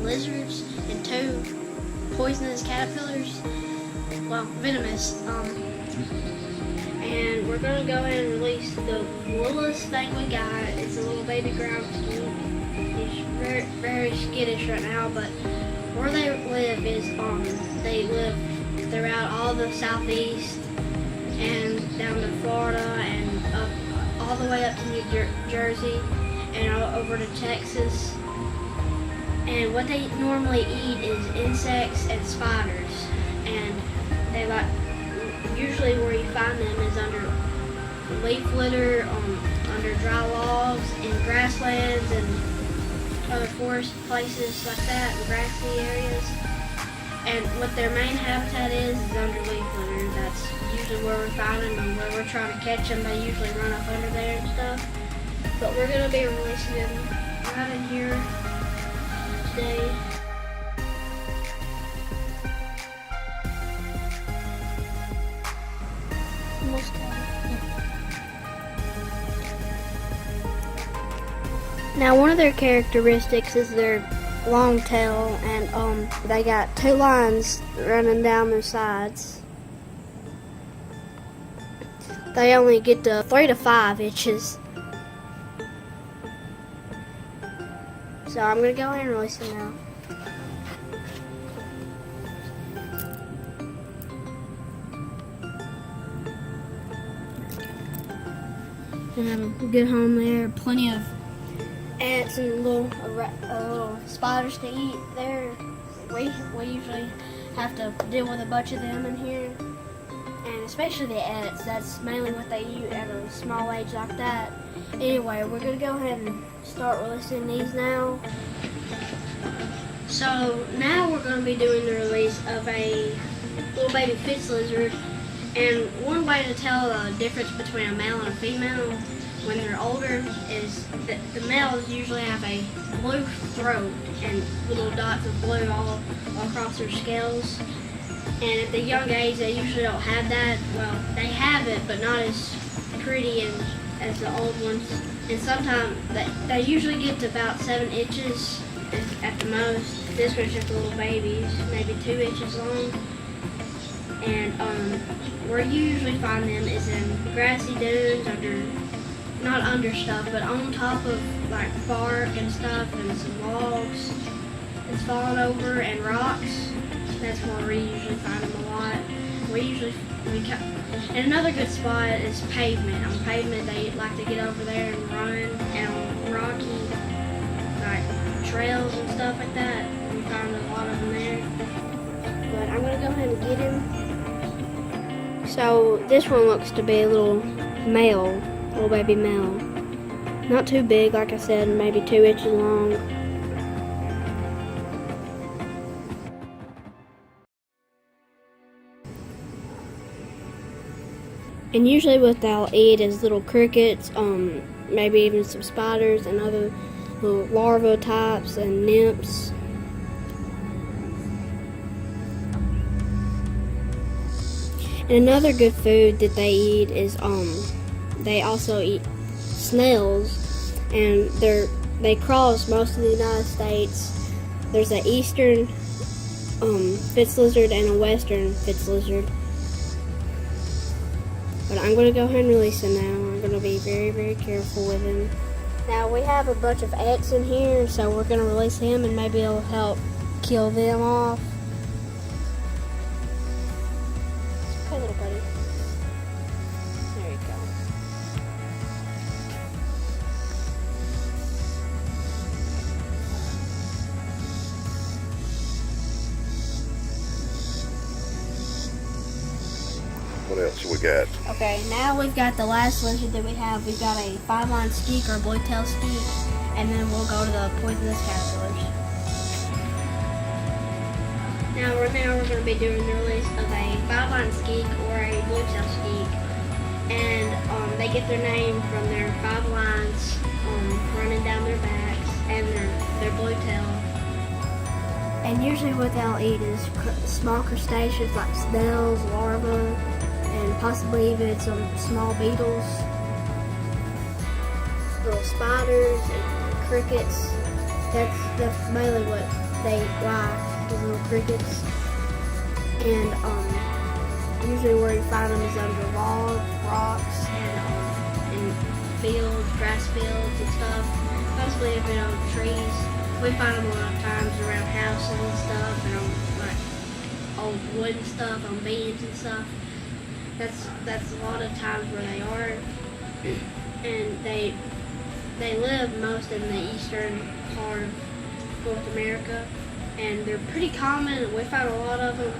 lizards and 2 poisonous caterpillars, well, venomous. And we're gonna go ahead and release the littlest thing we got. It's a little baby ground skink. He's very, very skittish right now, but where they live is they live throughout all the southeast and down to Florida and up all the way up to New Jersey and over to Texas. And what they normally eat is insects and spiders. And they like, usually where you find them is under leaf litter, under dry logs, in grasslands and other forest places like that, and grassy areas. And what their main habitat is under leaf litter. That's usually where we find them, and where we're trying to catch them, they usually run up under there and stuff. But we're going to be releasing them right in here today. Now, one of their characteristics is their long tail, and they got 2 lines running down their sides. They only get to 3 to 5 inches. So I'm gonna go ahead and release them now. They have a good home there, plenty of ants and little spiders to eat there. We usually have to deal with a bunch of them in here, and especially the ants. That's mainly what they eat at a small age like that. Anyway, we're gonna go ahead and start releasing these now. So now we're gonna be doing the release of a little baby fitz lizard. And one way to tell the difference between a male and a female when they're older is that the males usually have a blue throat and little dots of blue all across their scales. And at the young age, they usually don't have that. Well, they have it, but not as pretty as the old ones. And sometimes they usually get to about 7 inches at the most. This one's just a little baby, maybe 2 inches long. And where you usually find them is in grassy dunes, not under stuff, but on top of like bark and stuff and some logs that's fallen over and rocks. That's where we usually find them a lot. And another good spot is pavement. On pavement, they like to get over there and run, and on rocky like trails and stuff like that, we find a lot of them there. But I'm gonna go ahead and get him. So this one looks to be a little baby male. Not too big, like I said, maybe 2 inches long. And usually what they'll eat is little crickets, maybe even some spiders and other little larva types and nymphs. And another good food that they eat is they also eat snails, and they cross most of the United States. There's an eastern fitz lizard and a western fitz lizard. But I'm going to go ahead and release him now. I'm going to be very, very careful with him. Now we have a bunch of ants in here, so we're going to release him and maybe it'll help kill them off. Okay, little buddy. There you go. What else we got? Okay, now we've got the last lizard that we have. We've got a 5-lined skink or blue-tailed skink, and then we'll go to the poisonous caterpillars. Now we're going to be doing the release of a 5-lined skink or a blue-tailed skink, and they get their name from their 5 lines running down their backs and their blue tail. And usually what they'll eat is small crustaceans like snails, larvae, and possibly even some small beetles, little spiders and crickets. That's mainly what they lie, the little crickets. And usually where you find them is under logs, rocks, and fields, grass fields and stuff. Possibly even on trees. We find them a lot of times around houses and stuff, and on wood and stuff, on beams and stuff. That's a lot of times where they are, and they live most in the eastern part of North America, and they're pretty common. We find a lot of them,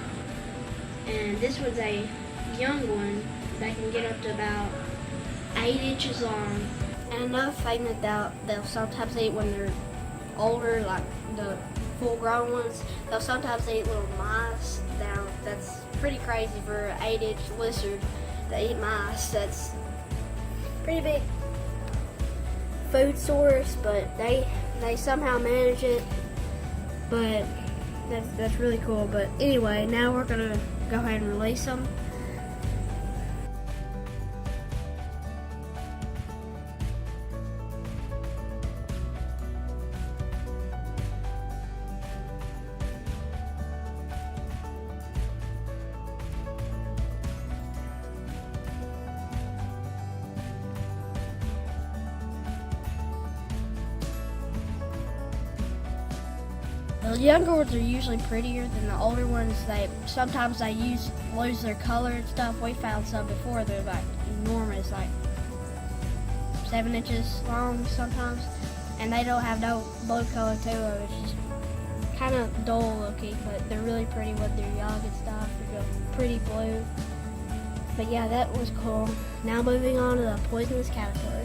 and this one's a young one that can get up to about 8 inches long. And another thing that they'll sometimes eat when they're older, like the full-grown ones, they'll sometimes eat little mice. Now that's pretty crazy for an 8-inch lizard to eat mice. That's pretty big food source, but they somehow manage it. But that's really cool. But anyway, now we're gonna go ahead and release them. The younger ones are usually prettier than the older ones. Sometimes they lose their color and stuff. We found some before. They're like enormous, like 7 inches long sometimes, and they don't have no blue color to them. It's just kind of dull looking, but they're really pretty when they're young and stuff. They're pretty blue. But yeah, that was cool. Now moving on to the poisonous caterpillar.